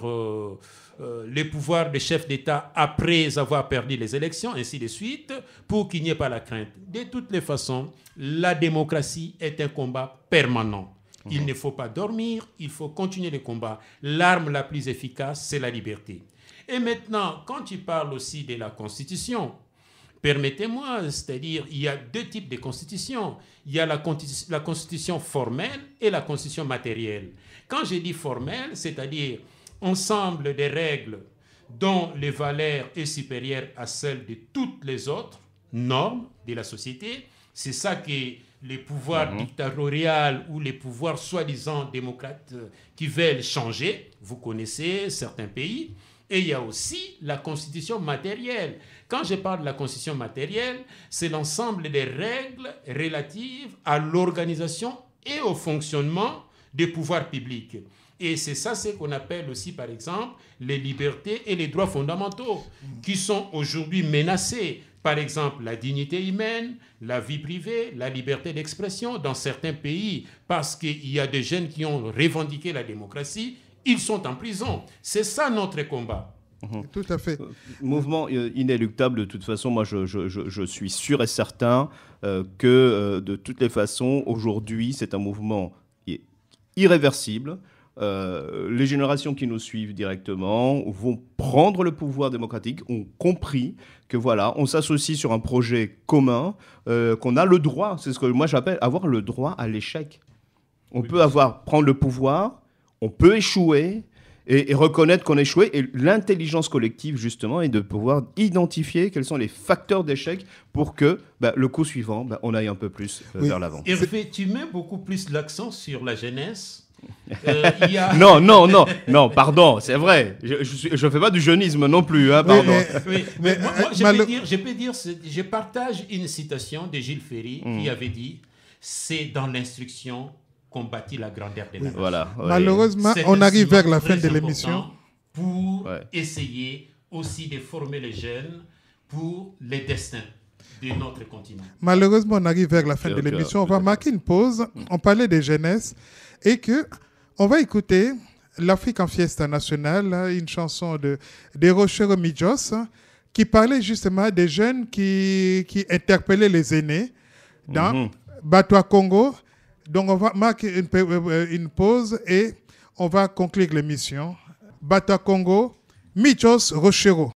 les pouvoirs des chefs d'État après avoir perdu les élections, ainsi de suite, pour qu'il n'y ait pas la crainte. De toutes les façons, la démocratie est un combat permanent. Il ne faut pas dormir, il faut continuer le combat. L'arme la plus efficace, c'est la liberté. Et maintenant, quand tu parles aussi de la Constitution, permettez-moi, c'est-à-dire, il y a deux types de constitutions. Il y a la constitution formelle et la constitution matérielle. Quand je dis formelle, c'est-à-dire ensemble des règles dont les valeurs est supérieure à celles de toutes les autres normes de la société, c'est ça que les pouvoirs dictatoriaux ou les pouvoirs soi-disant démocrates qui veulent changer, vous connaissez certains pays. Et il y a aussi la constitution matérielle. Quand je parle de la constitution matérielle, c'est l'ensemble des règles relatives à l'organisation et au fonctionnement des pouvoirs publics. Et c'est ça ce qu'on appelle aussi, par exemple, les libertés et les droits fondamentaux qui sont aujourd'hui menacés. Par exemple, la dignité humaine, la vie privée, la liberté d'expression dans certains pays, parce qu'il y a des jeunes qui ont revendiqué la démocratie, ils sont en prison. C'est ça notre combat. Tout à fait. Mouvement inéluctable, de toute façon, moi je suis sûr et certain que de toutes les façons, aujourd'hui, c'est un mouvement irréversible. Les générations qui nous suivent directement vont prendre le pouvoir démocratique, ont compris que voilà, on s'associe sur un projet commun, qu'on a le droit, c'est ce que moi j'appelle avoir le droit à l'échec. On peut prendre le pouvoir, on peut échouer et reconnaître qu'on a échoué. Et l'intelligence collective, justement, est de pouvoir identifier quels sont les facteurs d'échec pour que le coup suivant, on aille un peu plus vers l'avant. Hervé, tu mets beaucoup plus l'accent sur la jeunesse. Non, pardon, c'est vrai. Je fais pas du jeunisme non plus, hein, pardon. Mais moi, je peux dire, je partage une citation de Gilles Ferry qui avait dit « C'est dans l'instruction qu'on bâtit la grandeur des nations. » Voilà, Malheureusement, on arrive vers la fin de l'émission. Pour essayer aussi de former les jeunes pour les destins de notre continent. Malheureusement, on arrive vers la fin de l'émission. On va marquer une pause. On parlait des jeunesses. Et on va écouter l'Afrique en Fiesta Nationale, une chanson de Rochero Mijos, qui parlait justement des jeunes qui interpellaient les aînés dans Batwa Congo. Donc on va marquer une pause et on va conclure l'émission. Batwa Congo, Mijos Rochero.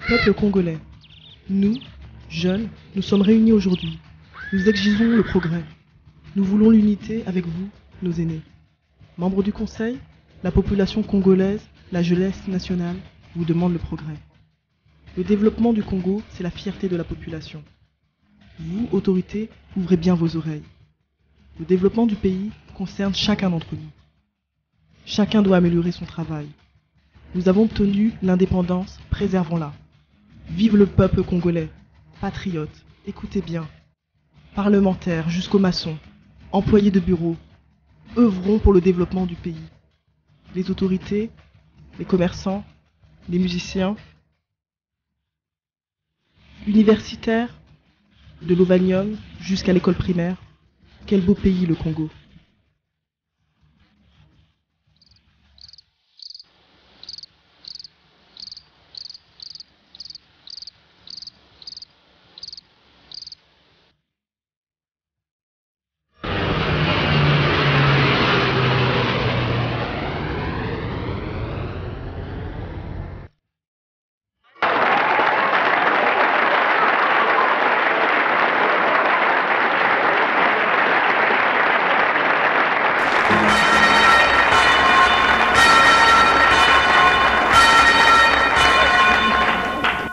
Peuple congolais, nous, jeunes, nous sommes réunis aujourd'hui. Nous exigeons le progrès. Nous voulons l'unité avec vous, nos aînés. Membres du Conseil, la population congolaise, la jeunesse nationale vous demande le progrès. Le développement du Congo, c'est la fierté de la population. Vous, autorités, ouvrez bien vos oreilles. Le développement du pays concerne chacun d'entre nous. Chacun doit améliorer son travail. Nous avons obtenu l'indépendance, préservons-la. Vive le peuple congolais, patriotes, écoutez bien. Parlementaires jusqu'aux maçons, employés de bureau, œuvrons pour le développement du pays. Les autorités, les commerçants, les musiciens, universitaires, de l'Ovanium jusqu'à l'école primaire. Quel beau pays le Congo.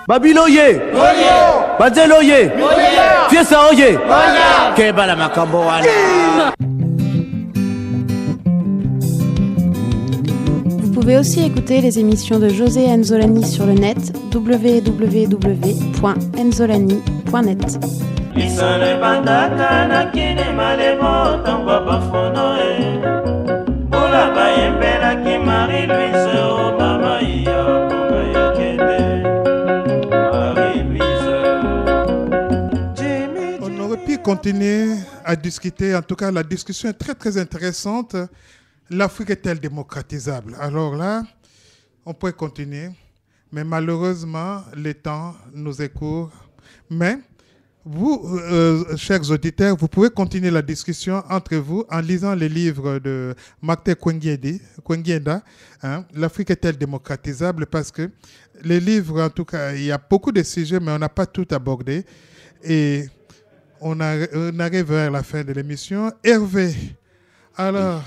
Babiloye, Bazeloye, Fiesa oye, Kebala makambo wana. Vous pouvez aussi écouter les émissions de José Enzolani sur le net www.enzolani.net. Continuer à discuter. En tout cas, la discussion est très, très intéressante. L'Afrique est-elle démocratisable? Alors là, on pourrait continuer. Mais malheureusement, le temps nous est court. Mais vous, chers auditeurs, vous pouvez continuer la discussion entre vous en lisant les livres de Martin Kwengienda. L'Afrique est-elle démocratisable? Parce que les livres, en tout cas, il y a beaucoup de sujets, mais on n'a pas tout abordé. Et on arrive vers la fin de l'émission. Hervé, alors...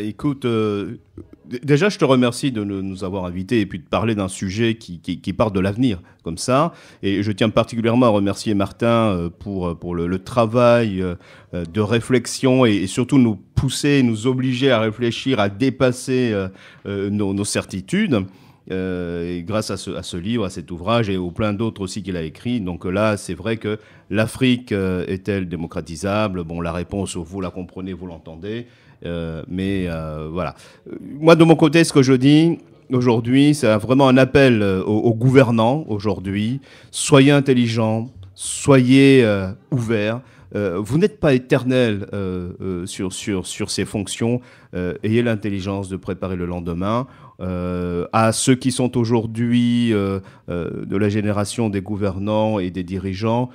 Écoute, déjà, je te remercie de nous avoir invités et puis de parler d'un sujet qui part de l'avenir, comme ça. Et je tiens particulièrement à remercier Martin pour le travail de réflexion et surtout nous pousser, nous obliger à réfléchir, à dépasser nos certitudes. Et grâce à ce livre, à cet ouvrage et aux plein d'autres aussi qu'il a écrit. Donc là, c'est vrai que l'Afrique est-elle démocratisable? Bon, la réponse, vous la comprenez, vous l'entendez. Mais voilà. Moi, de mon côté, ce que je dis aujourd'hui, c'est vraiment un appel aux gouvernants aujourd'hui. Soyez intelligents, soyez ouverts. Vous n'êtes pas éternel sur ces fonctions. Ayez l'intelligence de préparer le lendemain. À ceux qui sont aujourd'hui de la génération des gouvernants et des dirigeants,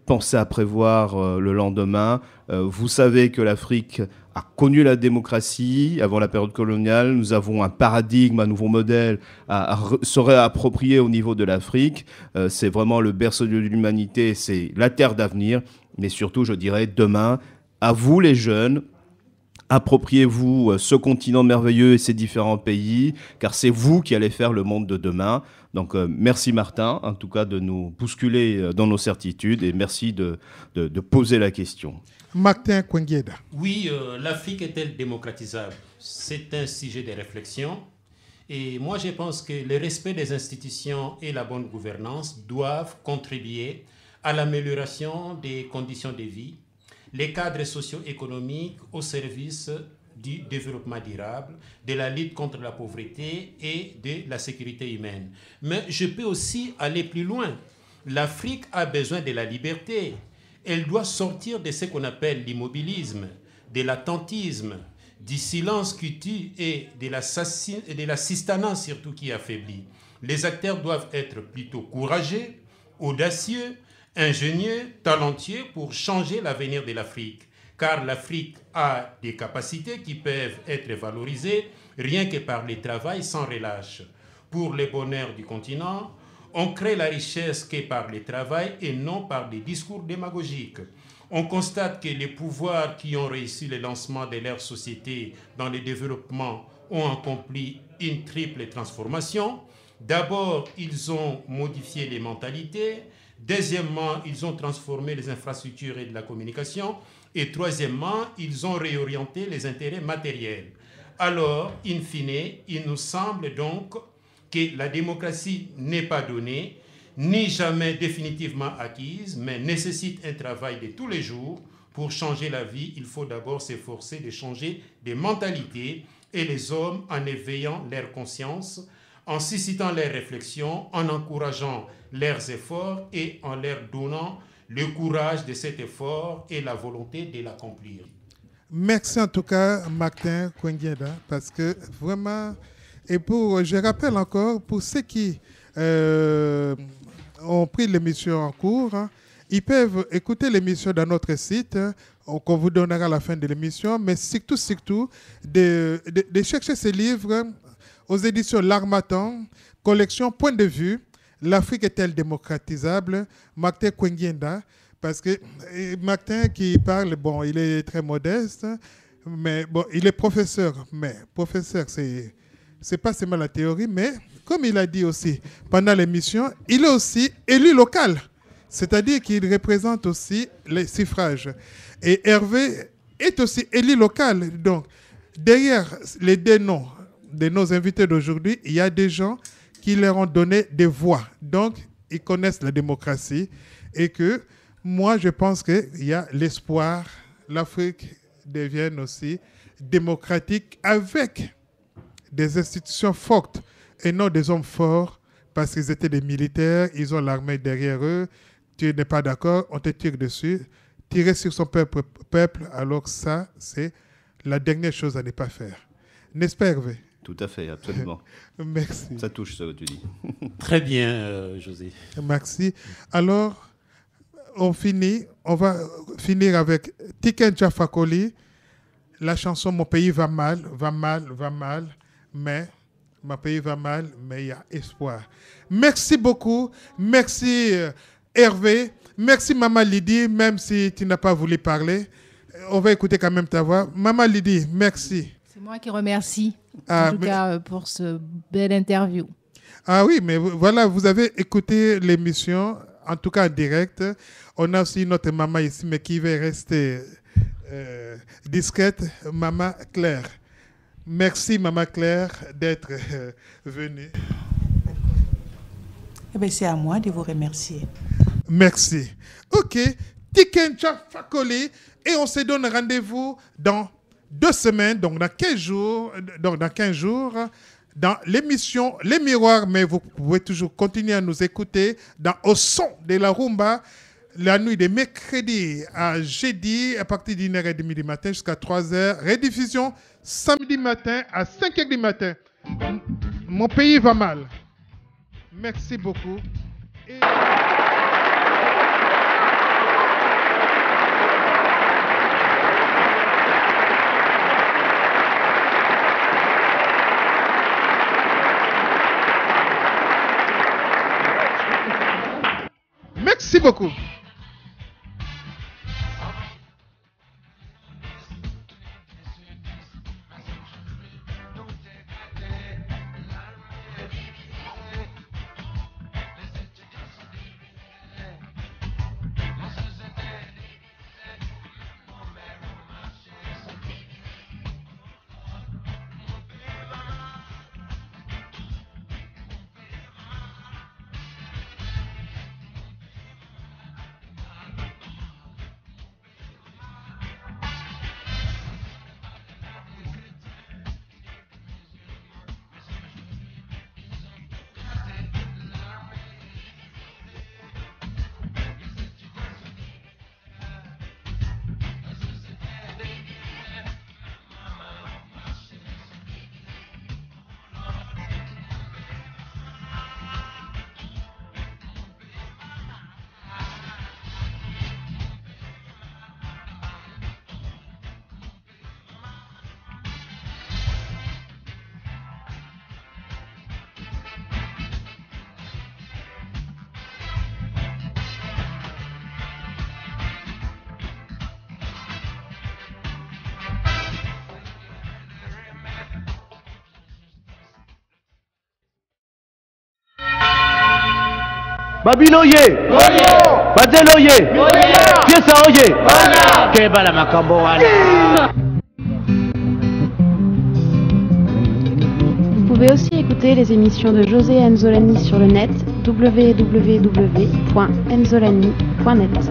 pensez à prévoir le lendemain. Vous savez que l'Afrique a connu la démocratie avant la période coloniale. Nous avons un paradigme, un nouveau modèle à se réapproprier au niveau de l'Afrique. C'est vraiment le berceau de l'humanité, c'est la terre d'avenir. Mais surtout, je dirais, demain, à vous les jeunes, appropriez-vous ce continent merveilleux et ces différents pays, car c'est vous qui allez faire le monde de demain. Donc merci Martin, en tout cas de nous bousculer dans nos certitudes et merci de poser la question. Martin Kwengienda. Oui, l'Afrique est-elle démocratisable? C'est un sujet de réflexion. Et moi, je pense que le respect des institutions et la bonne gouvernance doivent contribuer à l'amélioration des conditions de vie, les cadres socio-économiques au service du développement durable, de la lutte contre la pauvreté et de la sécurité humaine. Mais je peux aussi aller plus loin. L'Afrique a besoin de la liberté. Elle doit sortir de ce qu'on appelle l'immobilisme, de l'attentisme, du silence qui tue et de l'assistanat surtout qui affaiblit. Les acteurs doivent être plutôt courageux, audacieux, ingénieux, talentueux pour changer l'avenir de l'Afrique. Car l'Afrique a des capacités qui peuvent être valorisées rien que par le travail sans relâche. Pour le bonheur du continent, On crée la richesse qu'est par le travail et non par des discours démagogiques. On constate que les pouvoirs qui ont réussi le lancement de leur société dans le développement ont accompli une triple transformation. D'abord, ils ont modifié les mentalités. Deuxièmement, ils ont transformé les infrastructures et de la communication. Et troisièmement, ils ont réorienté les intérêts matériels. Alors, in fine, il nous semble donc que la démocratie n'est pas donnée, ni jamais définitivement acquise, mais nécessite un travail de tous les jours. Pour changer la vie, il faut d'abord s'efforcer de changer des mentalités et les hommes en éveillant leur conscience, en suscitant leurs réflexions, en encourageant leurs efforts et en leur donnant le courage de cet effort et la volonté de l'accomplir. Merci en tout cas, Martin Kwengienda, parce que vraiment, et je rappelle encore, pour ceux qui ont pris l'émission en cours, hein, ils peuvent écouter l'émission dans notre site, qu'on vous donnera à la fin de l'émission, mais surtout, de chercher ces livres aux éditions L'Harmattan, collection Point de vue, l'Afrique est-elle démocratisable, Martin Kwengienda, parce que Martin qui parle, bon, il est très modeste, mais bon, il est professeur, mais professeur, c'est pas seulement la théorie, mais comme il a dit aussi pendant l'émission, il est aussi élu local, c'est-à-dire qu'il représente aussi les suffrages. Et Hervé est aussi élu local, donc derrière les deux noms de nos invités d'aujourd'hui, il y a des gens qui leur ont donné des voix. Donc, ils connaissent la démocratie et que moi, je pense qu'il y a l'espoir. L'Afrique devienne aussi démocratique avec des institutions fortes et non des hommes forts parce qu'ils étaient des militaires, ils ont l'armée derrière eux. Tu n'es pas d'accord, on te tire dessus. Tirer sur son peuple, alors ça, c'est la dernière chose à ne pas faire. N'est-ce pas, Hervé? Tout à fait, absolument. Merci. Ça touche ce que tu dis. Très bien, José. Merci. Alors, on va finir avec Tiken Jah Fakoly, la chanson Mon pays va mal, mais mon pays va mal, mais il y a espoir. Merci beaucoup. Merci Hervé. Merci Maman Lydie, même si tu n'as pas voulu parler. On va écouter quand même ta voix. Maman Lydie, merci. C'est moi qui remercie, en tout cas, pour ce bel interview. Ah oui, mais voilà, vous avez écouté l'émission, en tout cas en direct. On a aussi notre maman ici, mais qui va rester discrète, Maman Claire. Merci, Maman Claire, d'être venue. Eh bien, c'est à moi de vous remercier. Merci. OK, Tiken Jah Fakoly, et on se donne rendez-vous dans 2 semaines, donc dans 15 jours, dans l'émission Les Miroirs, mais vous pouvez toujours continuer à nous écouter au son de la rumba, la nuit de mercredi à jeudi, à partir d'1h30 du matin jusqu'à 3h, rediffusion samedi matin à 5h du matin. Mon pays va mal. Merci beaucoup. Merci beaucoup. Babiloye, Bazeloye, Fiesa oye, Kebala makambo wana. Vous pouvez aussi écouter les émissions de José Enzolani sur le net www.enzolani.net.